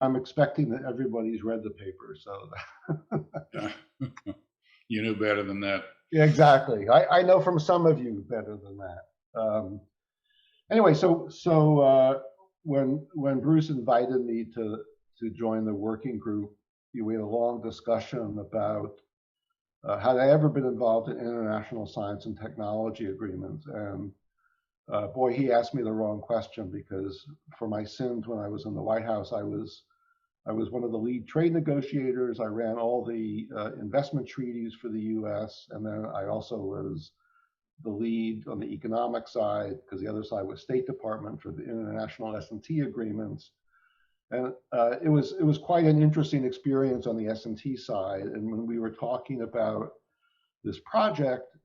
I'm expecting that everybody's read the paper. So You knew better than that. yeah, exactly. I know from some of you better than that. Anyway, when Bruce invited me to join the working group, we had a long discussion about had I ever been involved in international science and technology agreements, and boy, he asked me the wrong question because for my sins when I was in the White House, I was one of the lead trade negotiators. I ran all the investment treaties for the U.S., and then I also was the lead on the economic side because the other side was State Department for the international S&T agreements. And it was quite an interesting experience on the S&T side. And when we were talking about this project,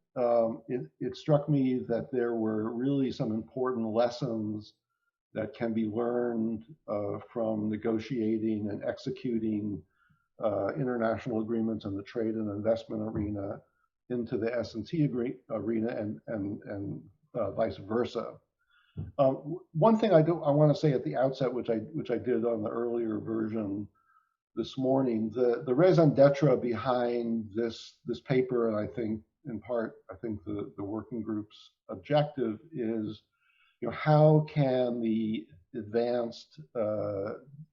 it struck me that there were really some important lessons that can be learned from negotiating and executing international agreements in the trade and investment arena into the S&T arena and vice versa. One thing I want to say at the outset, which I did on the earlier version this morning, the raison d'etre behind this paper, and I think in part, I think the working group's objective is, how can the advanced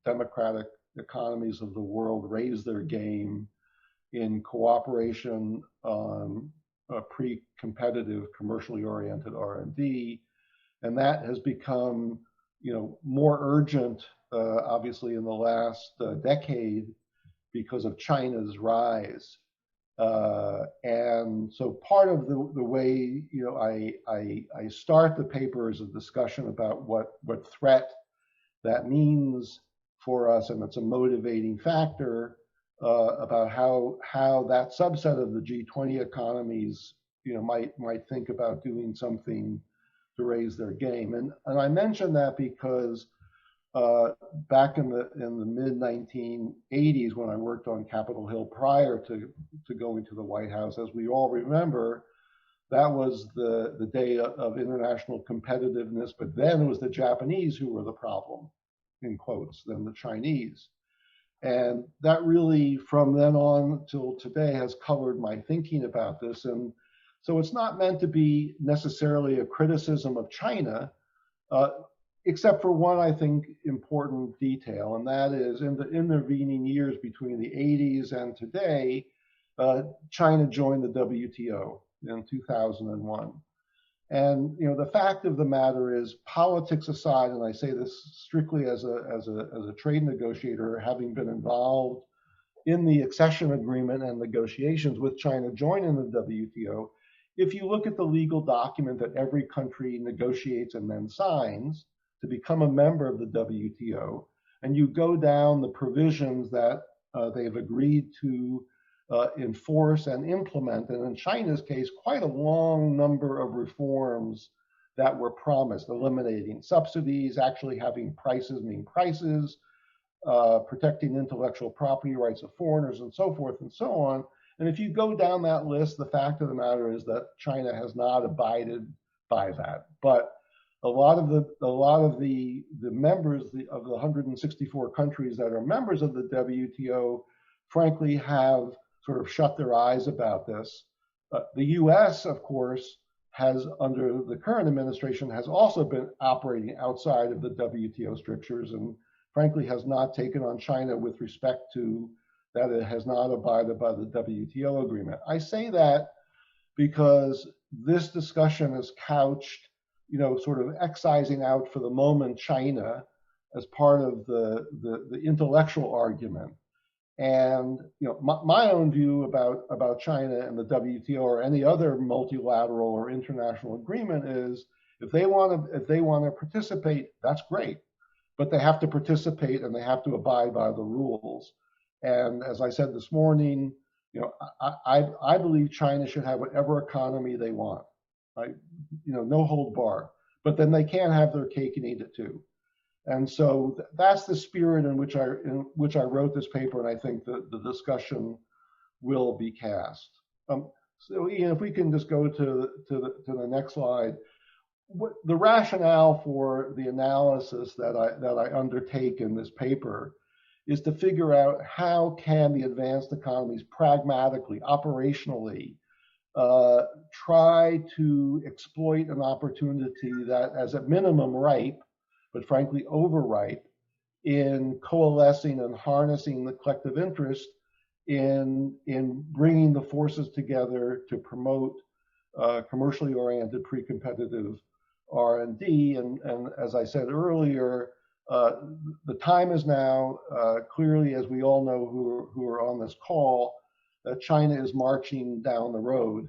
democratic economies of the world raise their game in cooperation on pre-competitive, commercially oriented R&D, and that has become, more urgent, obviously, in the last decade because of China's rise. And so part of the way I start the paper is a discussion about what threat that means for us, and it's a motivating factor about how that subset of the G20 economies might think about doing something to raise their game. And I mention that because uh, back in the mid 1980s, when I worked on Capitol Hill prior to going to the White House, as we all remember, that was the day of international competitiveness. But then it was the Japanese who were the problem, in quotes, than the Chinese. And that really, from then on till today, has colored my thinking about this. And so it's not meant to be necessarily a criticism of China, uh, except for one, I think, important detail, and that is in the intervening years between the 80s and today, China joined the WTO in 2001. And the fact of the matter is, politics aside, and I say this strictly as a trade negotiator, having been involved in the accession agreement and negotiations with China joining the WTO, if you look at the legal document that every country negotiates and then signs to become a member of the WTO, and you go down the provisions that they've agreed to enforce and implement, and in China's case, quite a long number of reforms that were promised, eliminating subsidies, actually having prices mean prices, protecting intellectual property rights of foreigners, and so forth and so on. And if you go down that list, the fact of the matter is that China has not abided by that. But a lot of the members of the 164 countries that are members of the WTO, frankly, have sort of shut their eyes about this. The U.S., of course, has under the current administration has also been operating outside of the WTO strictures, and frankly has not taken on China with respect to that it has not abided by the WTO agreement. I say that because this discussion is couched, sort of excising out for the moment China as part of the intellectual argument. And my own view about China and the WTO or any other multilateral or international agreement is if they want to participate, that's great, but they have to participate and they have to abide by the rules. And as I said this morning, I believe China should have whatever economy they want, right? No hold bar. But then they can't have their cake and eat it too. And so that's the spirit in which I wrote this paper, and I think the discussion will be cast. So Ian, if we can just go to the next slide. The rationale for the analysis that I undertake in this paper is to figure out how can the advanced economies pragmatically, operationally, try to exploit an opportunity that is at minimum ripe, but frankly overripe, in coalescing and harnessing the collective interest in bringing the forces together to promote commercially oriented pre-competitive R&D. And as I said earlier, the time is now, clearly, as we all know who are on this call, that China is marching down the road.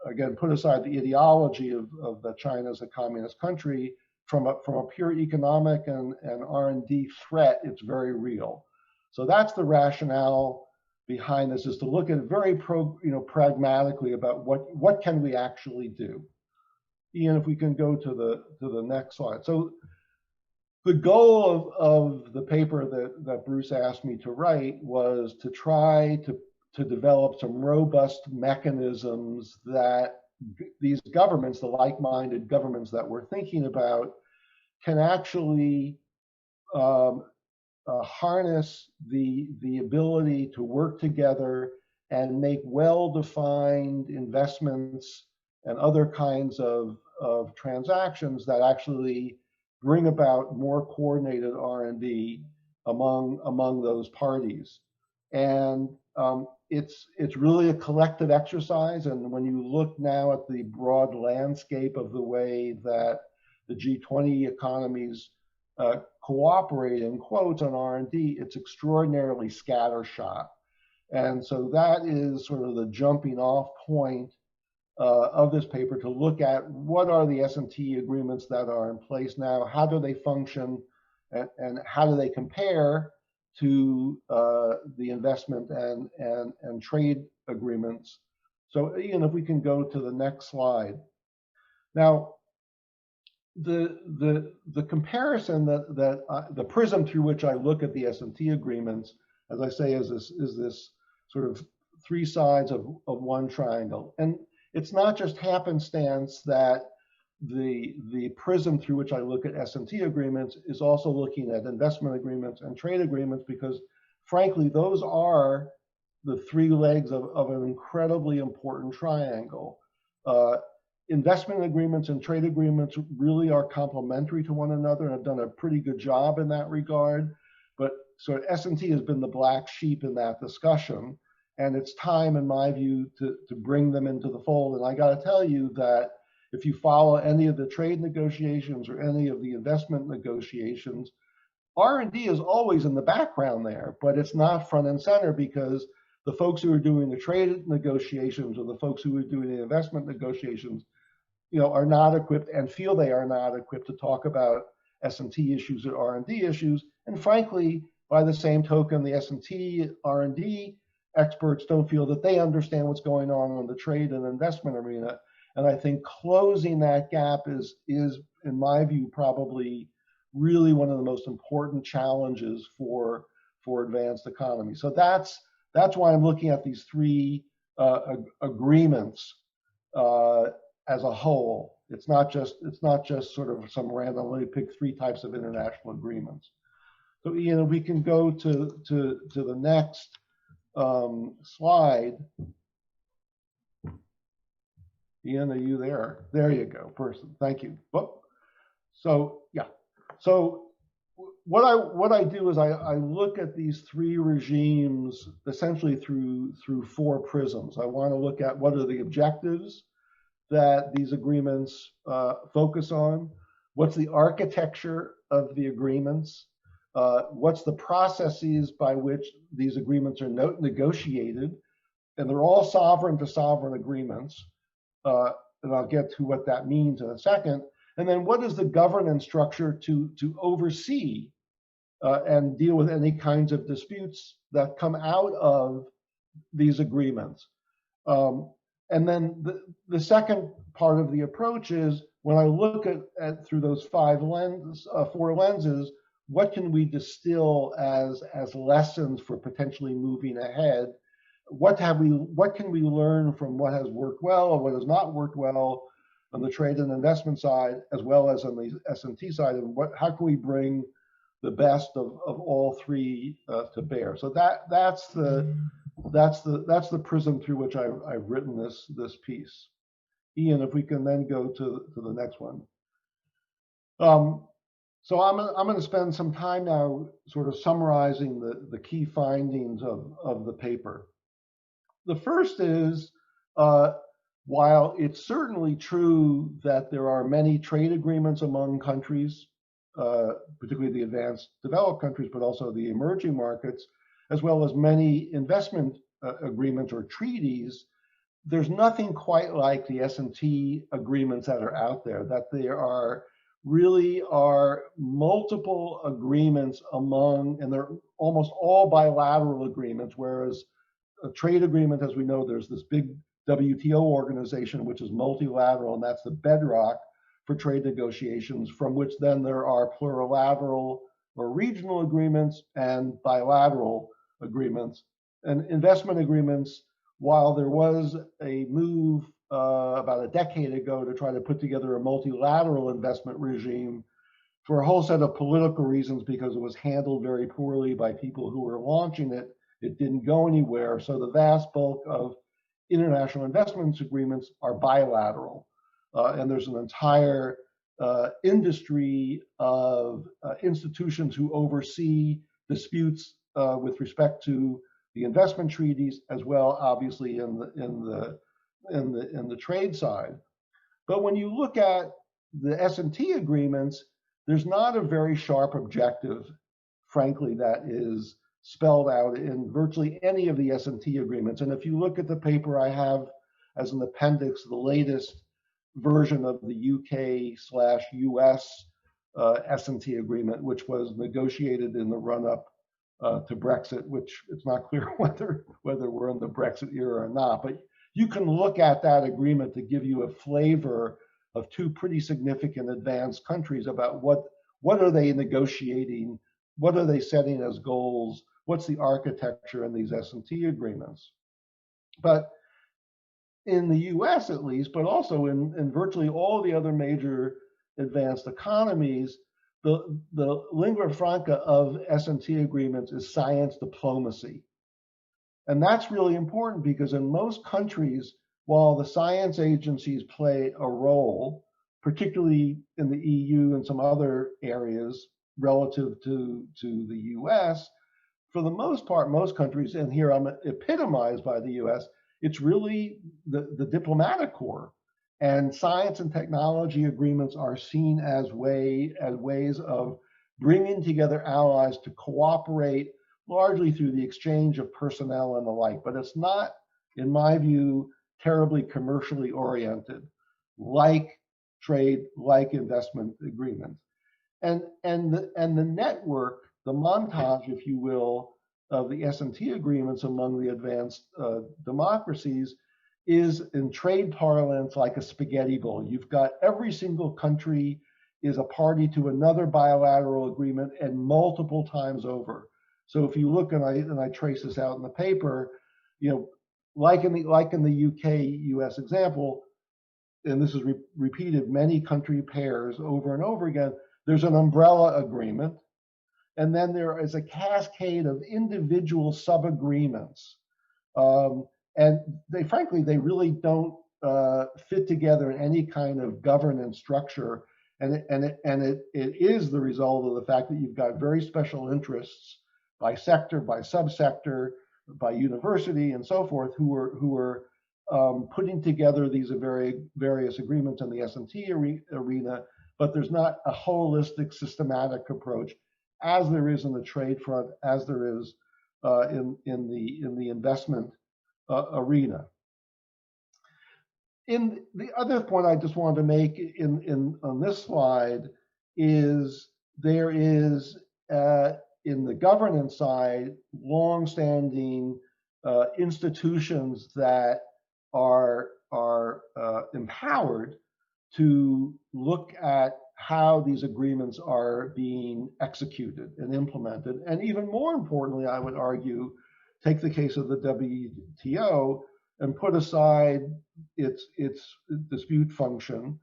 Again, put aside the ideology of that China as a communist country, from a pure economic and R&D threat, it's very real. So that's the rationale behind this, is to look at it very pragmatically about what can we actually do. Ian, if we can go to the next slide. So the goal of the paper that Bruce asked me to write was to try to develop some robust mechanisms that these governments, the like-minded governments that we're thinking about, can actually harness the ability to work together and make well-defined investments and other kinds of transactions that actually bring about more coordinated R&D among those parties. And it's really a collective exercise. And when you look now at the broad landscape of the way that the G20 economies cooperate, in quotes, on R&D, it's extraordinarily scattershot. And so that is sort of the jumping off point of this paper, to look at what are the S&T agreements that are in place now, how do they function, and how do they compare to the investment and trade agreements. So Ian, if we can go to the next slide. Now, the comparison the prism through which I look at the S&T agreements, as I say, is this sort of three sides of one triangle. And it's not just happenstance that the prism through which I look at S&T agreements is also looking at investment agreements and trade agreements, because frankly, those are the three legs of an incredibly important triangle. Investment agreements and trade agreements really are complementary to one another and have done a pretty good job in that regard. But so S&T has been the black sheep in that discussion. And it's time, in my view, to bring them into the fold. And I got to tell you that if you follow any of the trade negotiations or any of the investment negotiations, R&D is always in the background there, but it's not front and center, because the folks who are doing the trade negotiations or the folks who are doing the investment negotiations, are not equipped and feel they are not equipped to talk about S&T issues or R&D issues. And frankly, by the same token, the S&T R&D experts don't feel that they understand what's going on in the trade and investment arena. And I think closing that gap is, in my view, probably really one of the most important challenges for advanced economies. So that's why I'm looking at these three agreements as a whole. It's not just sort of some random, let me pick three types of international agreements. So Ian, we can go to the next slide. Ian, are you there? There you go, person. Thank you. So yeah. So what I do is I look at these three regimes essentially through four prisms. I want to look at what are the objectives that these agreements focus on, what's the architecture of the agreements, what's the processes by which these agreements are negotiated, and they're all sovereign to sovereign agreements, and I'll get to what that means in a second. And then what is the governance structure to oversee and deal with any kinds of disputes that come out of these agreements. And then the second part of the approach is, when I look at through those four lenses, what can we distill as lessons for potentially moving ahead? What can we learn from what has worked well or what has not worked well on the trade and investment side, as well as on the S&T side, and how can we bring the best of all three to bear. So that's the prism through which I've written this piece. Ian, if we can then go to the next one. So I'm going to spend some time now sort of summarizing the key findings of the paper. The first is, while it's certainly true that there are many trade agreements among countries, particularly the advanced developed countries, but also the emerging markets, as well as many investment agreements or treaties, there's nothing quite like the S&T agreements that are out there, that there are really are multiple agreements among, and they're almost all bilateral agreements, whereas a trade agreement, as we know, there's this big WTO organization, which is multilateral, and that's the bedrock for trade negotiations, from which then there are plurilateral or regional agreements and bilateral agreements. And investment agreements, while there was a move about a decade ago to try to put together a multilateral investment regime for a whole set of political reasons, because it was handled very poorly by people who were launching it, it didn't go anywhere. So the vast bulk of international investments agreements are bilateral. And there's an entire industry of institutions who oversee disputes with respect to the investment treaties, as well, obviously, in the trade side. But when you look at the S&T agreements, there's not a very sharp objective, frankly, that is spelled out in virtually any of the S&T agreements. And if you look at the paper, I have as an appendix the latest version of the UK/US S&T agreement, which was negotiated in the run-up to Brexit, which it's not clear whether we're in the Brexit era or not. But you can look at that agreement to give you a flavor of two pretty significant advanced countries about what are they negotiating, what are they setting as goals, what's the architecture in these S&T agreements. But in the US at least, but also in virtually all the other major advanced economies, the lingua franca of S&T agreements is science diplomacy. And that's really important because in most countries, while the science agencies play a role, particularly in the EU and some other areas relative to the US, for the most part, most countries, and here I'm epitomized by the US, it's really the diplomatic corps. And science and technology agreements are seen as ways of bringing together allies to cooperate largely through the exchange of personnel and the like. But it's not, in my view, terribly commercially oriented, like trade, like investment agreements. And the network, the montage, if you will, of the S&T agreements among the advanced democracies is, in trade parlance, like a spaghetti bowl. You've got every single country is a party to another bilateral agreement, and multiple times over. So if you look, and I trace this out in the paper, you know, like in the UK-US example, and this is repeated many country pairs over and over again, there's an umbrella agreement, and then there is a cascade of individual sub-agreements. And they really don't fit together in any kind of governance structure. And it is the result of the fact that you've got very special interests by sector, by subsector, by university, and so forth, who are putting together these various agreements in the S&T arena. But there's not a holistic, systematic approach, as there is in the trade front, as there is in the investment arena. In the other point I just wanted to make on this slide is there is in the governance side long-standing institutions that are empowered to look at how these agreements are being executed and implemented. And even more importantly, I would argue, take the case of the WTO and put aside its dispute function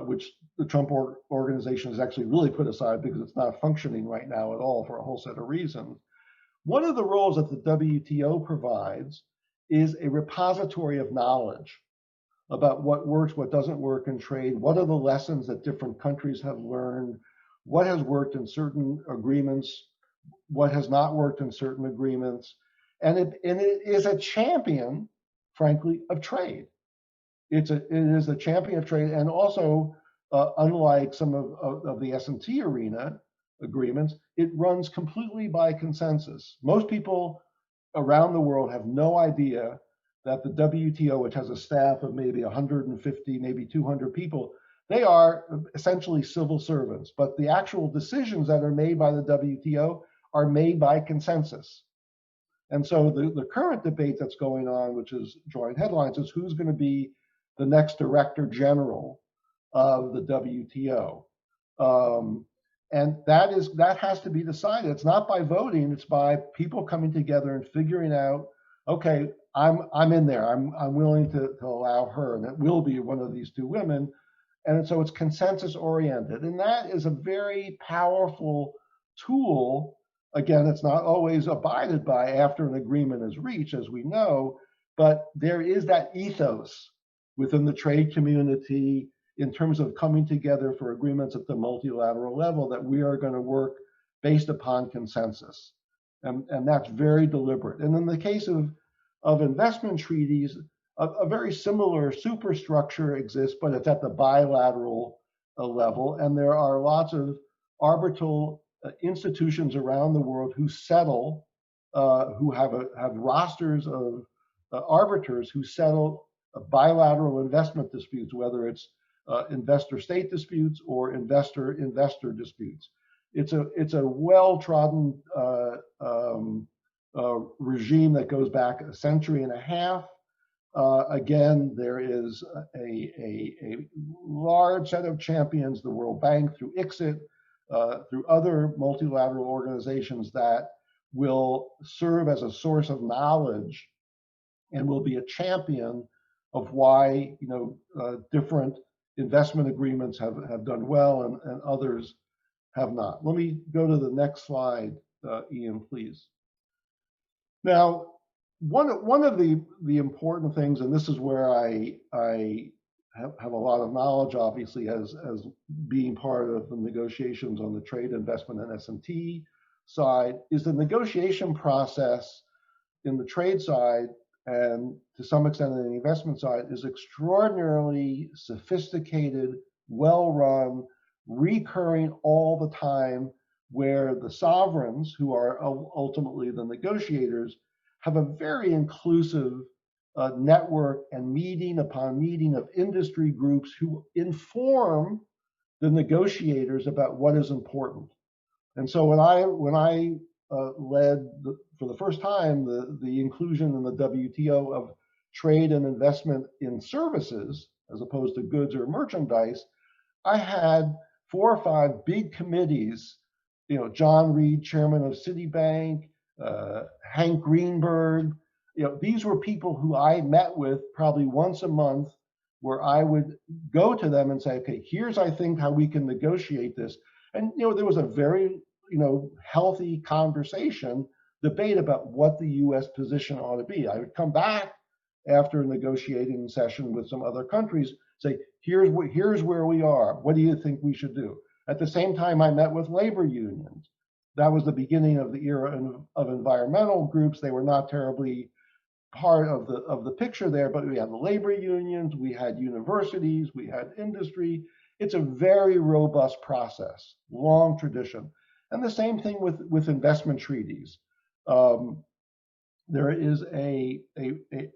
which the Trump organization has actually really put aside because it's not functioning right now at all for a whole set of reasons. One of the roles that the WTO provides is a repository of knowledge about what works, what doesn't work in trade, what are the lessons that different countries have learned, what has worked in certain agreements, what has not worked in certain agreements. And it is a champion, frankly, of trade. It is a champion of trade, and also, unlike some of the S&T arena agreements, it runs completely by consensus. Most people around the world have no idea that the WTO, which has a staff of maybe 150, maybe 200 people, they are essentially civil servants. But the actual decisions that are made by the WTO are made by consensus. And so the current debate that's going on, which is drawing headlines, is who's going to be the next director general of the WTO. And that has to be decided. It's not by voting, it's by people coming together and figuring out, okay, I'm in there. I'm willing to allow her, and it will be one of these two women. And so it's consensus oriented. And that is a very powerful tool. Again, it's not always abided by after an agreement is reached, as we know, but there is that ethos within the trade community in terms of coming together for agreements at the multilateral level that we are going to work based upon consensus. And that's very deliberate. And in the case of investment treaties, a very similar superstructure exists, but it's at the bilateral level. And there are lots of arbitral institutions around the world who settle, who have rosters of arbiters who settle bilateral investment disputes, whether it's investor-state disputes or investor-investor disputes. It's a well-trodden regime that goes back a century and a half. Again, there is a large set of champions, the World Bank through ICSID, through other multilateral organizations that will serve as a source of knowledge and will be a champion of why different investment agreements have done well and others have not. Let me go to the next slide, Ian, please. Now, one of the important things, and this is where I have a lot of knowledge, obviously, as being part of the negotiations on the trade, investment, and S&T side, is the negotiation process in the trade side and to some extent in the investment side is extraordinarily sophisticated, well-run, recurring all the time, where the sovereigns, who are ultimately the negotiators, have a very inclusive network and meeting upon meeting of industry groups who inform the negotiators about what is important. And so when I led for the first time the inclusion in the WTO of trade and investment in services as opposed to goods or merchandise, I had 4 or 5 big committees. John Reed, chairman of Citibank, Hank Greenberg. These were people who I met with probably once a month, where I would go to them and say, okay, here's, I think, how we can negotiate this. And there was a very healthy conversation, debate about what the U.S. position ought to be. I would come back after a negotiating session with some other countries, say, here's where we are. What do you think we should do? At the same time, I met with labor unions. That was the beginning of the era of environmental groups. They were not terribly part of the picture there, but we had the labor unions, we had universities, we had industry. It's a very robust process, long tradition. And the same thing with investment treaties. There is an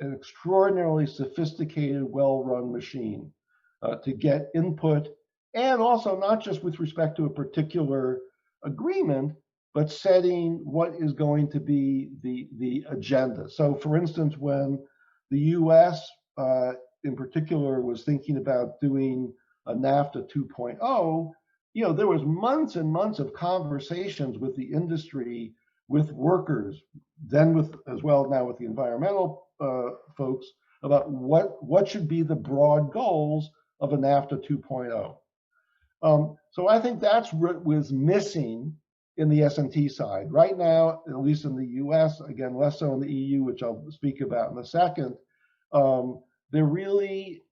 extraordinarily sophisticated, well-run machine to get input, and also not just with respect to a particular agreement, but setting what is going to be the agenda. So for instance, when the US in particular was thinking about doing a NAFTA 2.0, there was months and months of conversations with the industry, with workers, then with as well now with the environmental folks about what should be the broad goals of a NAFTA 2.0. So I think that's what was missing in the S&T side. Right now, at least in the US, again, less so in the EU, which I'll speak about in a second, there really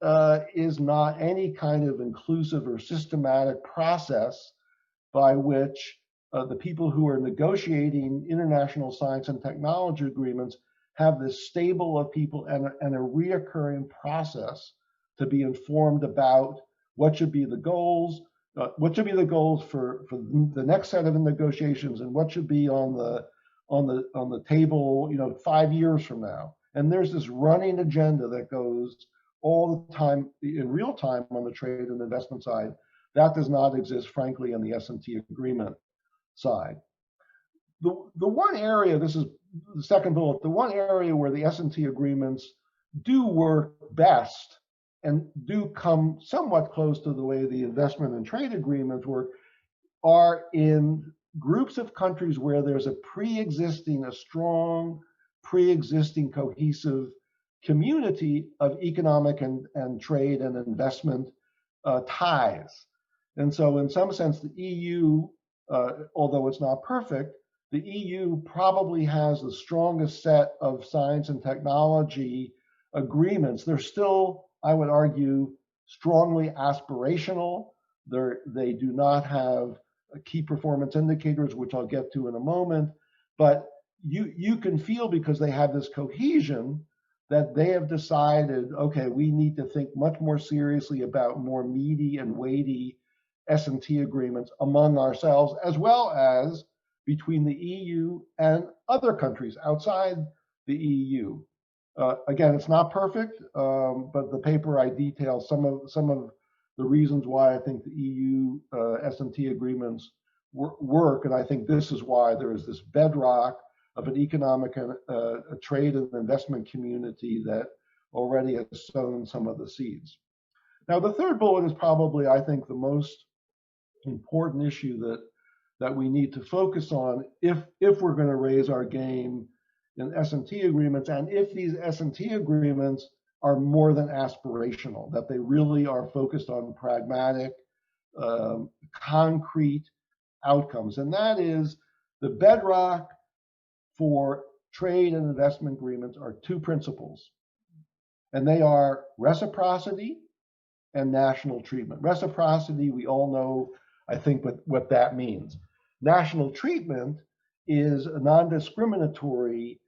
is not any kind of inclusive or systematic process by which the people who are negotiating international science and technology agreements have this stable of people and a reoccurring process to be informed about what should be the goals, for the next set of negotiations, and what should be on the table, 5 years from now. And there's this running agenda that goes all the time in real time on the trade and investment side. That does not exist, frankly, on the S&T agreement side. The one area, this is the second bullet, the one area where the S&T agreements do work best and do come somewhat close to the way the investment and trade agreements work are in groups of countries where there's a strong pre-existing cohesive community of economic and trade and investment ties. And so in some sense, the EU, although it's not perfect, the EU probably has the strongest set of science and technology agreements. They're still, I would argue, strongly aspirational. They do not have key performance indicators, which I'll get to in a moment. But you can feel, because they have this cohesion, that they have decided, okay, we need to think much more seriously about more meaty and weighty S&T agreements among ourselves, as well as between the EU and other countries outside the EU. Again, it's not perfect, but the paper I detail some of the reasons why I think the EU S&T agreements work, and I think this is why there is this bedrock of an economic and a trade and investment community that already has sown some of the seeds. Now, the third bullet is probably, I think, the most important issue that we need to focus on if we're going to raise our game in S&T agreements, and if these S&T agreements are more than aspirational, that they really are focused on pragmatic, concrete outcomes. And that is, the bedrock for trade and investment agreements are two principles, and they are reciprocity and national treatment. Reciprocity, we all know, I think, what that means. National treatment is a non-discriminatory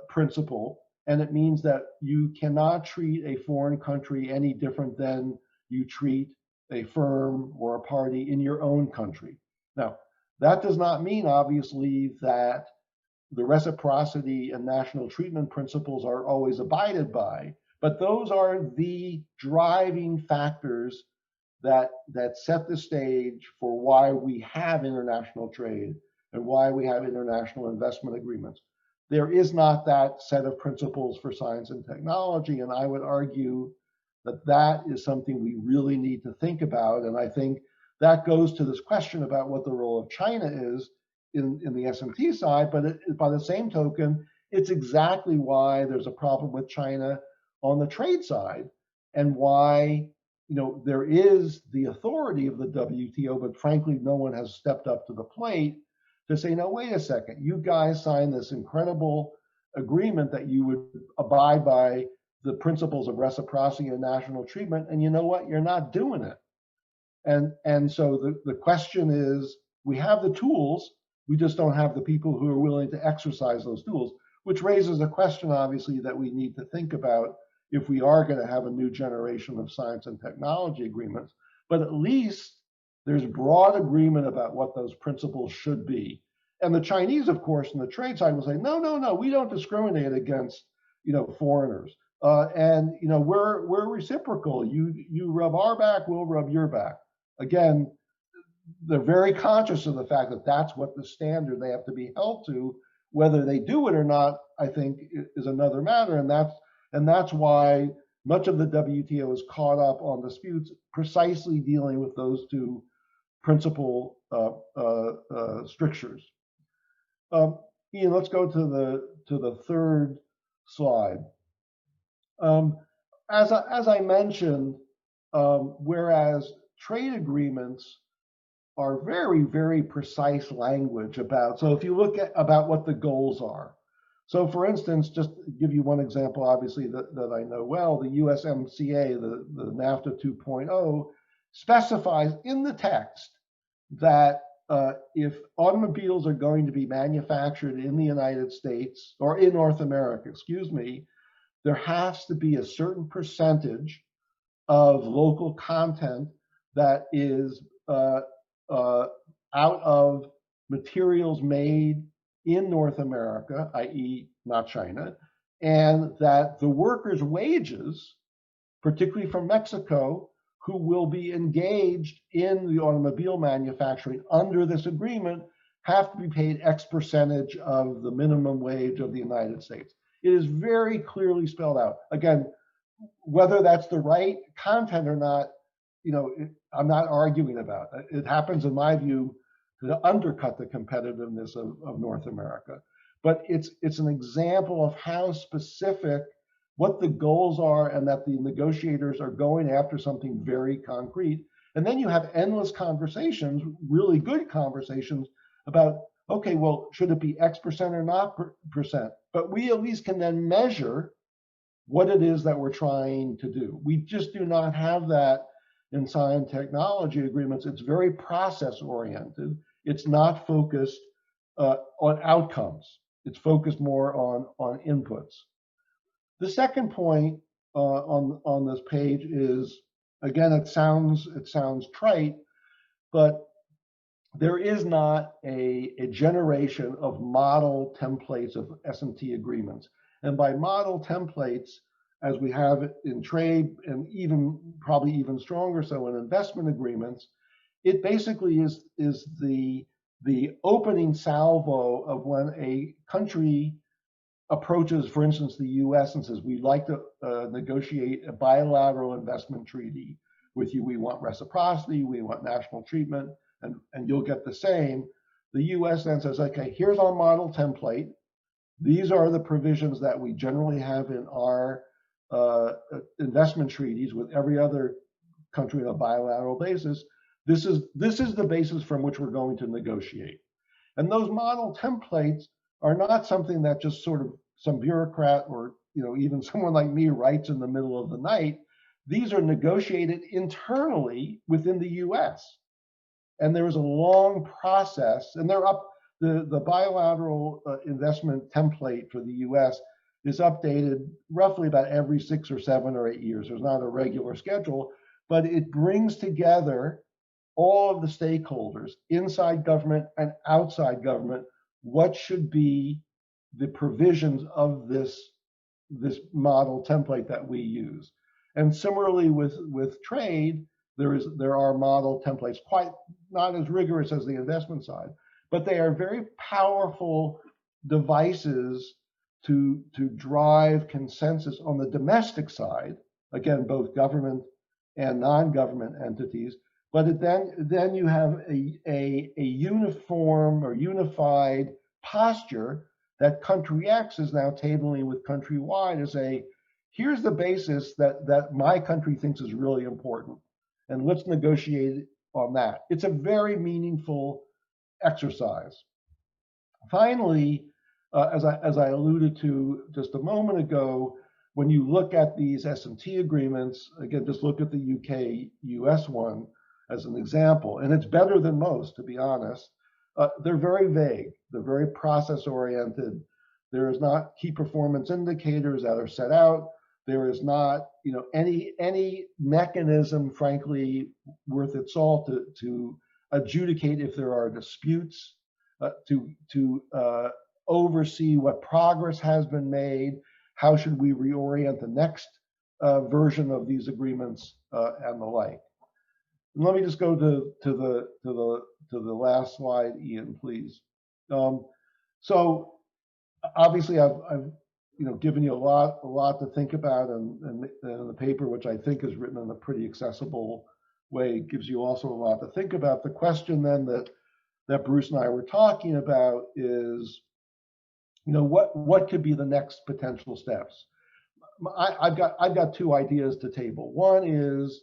principle, and it means that you cannot treat a foreign country any different than you treat a firm or a party in your own country. Now, that does not mean, obviously, that the reciprocity and national treatment principles are always abided by, but those are the driving factors that set the stage for why we have international trade and why we have international investment agreements. There is not that set of principles for science and technology, and I would argue that that is something we really need to think about. And I think that goes to this question about what the role of China is in the S&T side, but by the same token, it's exactly why there's a problem with China on the trade side, and why there is the authority of the WTO, but frankly, no one has stepped up to the plate to say, no, wait a second, you guys signed this incredible agreement that you would abide by the principles of reciprocity and national treatment, and you know what, you're not doing it. And so the question is, we have the tools, we just don't have the people who are willing to exercise those tools, which raises a question, obviously, that we need to think about if we are going to have a new generation of science and technology agreements. But at least there's broad agreement about what those principles should be. And the Chinese, of course, on the trade side will say, no, we don't discriminate against foreigners. And we're reciprocal. You rub our back, we'll rub your back. Again, they're very conscious of the fact that that's what the standard they have to be held to. Whether they do it or not, I think, is another matter. And that's why much of the WTO is caught up on disputes precisely dealing with those two principal strictures. Ian, let's go to the third slide. As I mentioned, whereas trade agreements are very, very precise language about. So if you look at about what the goals are. So for instance, just to give you one example, obviously that I know well, the USMCA, the NAFTA 2.0, specifies in the text that if automobiles are going to be manufactured in the United States or in North America, excuse me, there has to be a certain percentage of local content that is uh, out of materials made in North America, i.e., not China, and that the workers' wages, particularly from Mexico, who will be engaged in the automobile manufacturing under this agreement, have to be paid X percentage of the minimum wage of the United States. It is very clearly spelled out. Again, whether that's the right content or not, I'm not arguing about. It happens, in my view, to undercut the competitiveness of North America. But it's an example of how specific what the goals are, and that the negotiators are going after something very concrete. And then you have endless conversations, really good conversations about, okay, well, should it be X percent or not percent? But we at least can then measure what it is that we're trying to do. We just do not have that in science technology agreements. It's very process oriented. It's not focused on outcomes. It's focused more on inputs. The second point on this page is, again, it sounds trite, but there is not a generation of model templates of S&T agreements. And by model templates, as we have in trade, and even probably even stronger so in investment agreements, it basically is the opening salvo of when a country approaches, for instance, the US and says, we'd like to negotiate a bilateral investment treaty with you. We want reciprocity, we want national treatment, and you'll get the same. The US then says, okay, here's our model template. These are the provisions that we generally have in our investment treaties with every other country on a bilateral basis. This is the basis from which we're going to negotiate. And those model templates are not something that just sort of some bureaucrat or even someone like me writes in the middle of the night. These are negotiated internally within the US. And there is a long process, and they're up. The bilateral investment template for the US is updated roughly about every 6 or 7 or 8 years. There's not a regular schedule, but it brings together all of the stakeholders, inside government and outside government, what should be the provisions of this model template that we use. And similarly with trade, there are model templates, quite not as rigorous as the investment side, but they are very powerful devices to drive consensus on the domestic side. Again, both government and non-government entities. But then you have a uniform or unified posture that country X is now tabling with country Y to say, here's the basis that my country thinks is really important, and let's negotiate on that. It's a very meaningful exercise. Finally, as I alluded to just a moment ago, when you look at these S&T agreements, again, just look at the UK-US one as an example, and it's better than most, to be honest. They're very vague. They're very process-oriented. There is not key performance indicators that are set out. There is not, any mechanism, frankly, worth its salt to adjudicate if there are disputes, to oversee what progress has been made. How should we reorient the next version of these agreements and the like? And let me just go to the last slide, Ian, please. So obviously, I've given you a lot to think about, and the paper, which I think is written in a pretty accessible way, gives you also a lot to think about. The question then that Bruce and I were talking about is, what could be the next potential steps? I've got two ideas to table. One is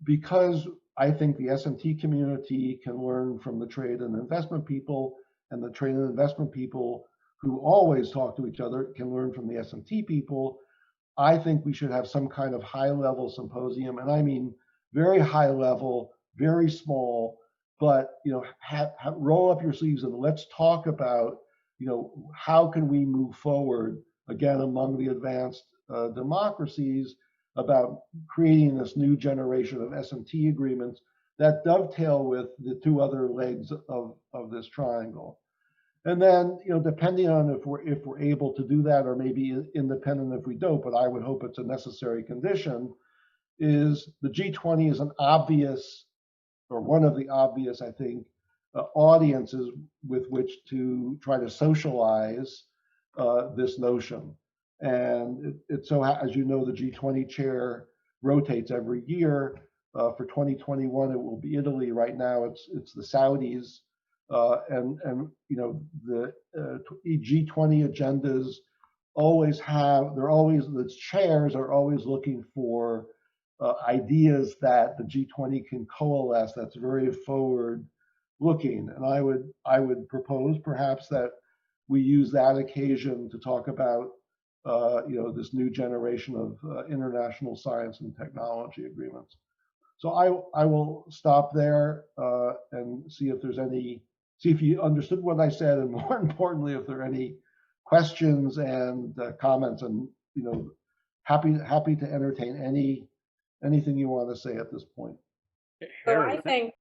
because I think the S&T community can learn from the trade and investment people, and the trade and investment people who always talk to each other can learn from the S&T people. I think we should have some kind of high-level symposium, and I mean very high level, very small, but roll up your sleeves and let's talk about how can we move forward again among the advanced democracies about creating this new generation of S&T agreements that dovetail with the two other legs of this triangle. And then, depending on if we're able to do that, or maybe independent if we don't, but I would hope it's a necessary condition, is the G20 is an obvious, or one of the obvious, I think, audiences with which to try to socialize this notion. And so, as you know, the G20 chair rotates every year. For 2021, it will be Italy. Right now, it's the Saudis, and the G20 agendas always have. The chairs are always looking for ideas that the G20 can coalesce. That's very forward looking, and I would propose perhaps that we use that occasion to talk about this new generation of international science and technology agreements. So I will stop there and see if you understood what I said, and more importantly, if there are any questions and comments, and happy to entertain anything you want to say at this point. So I think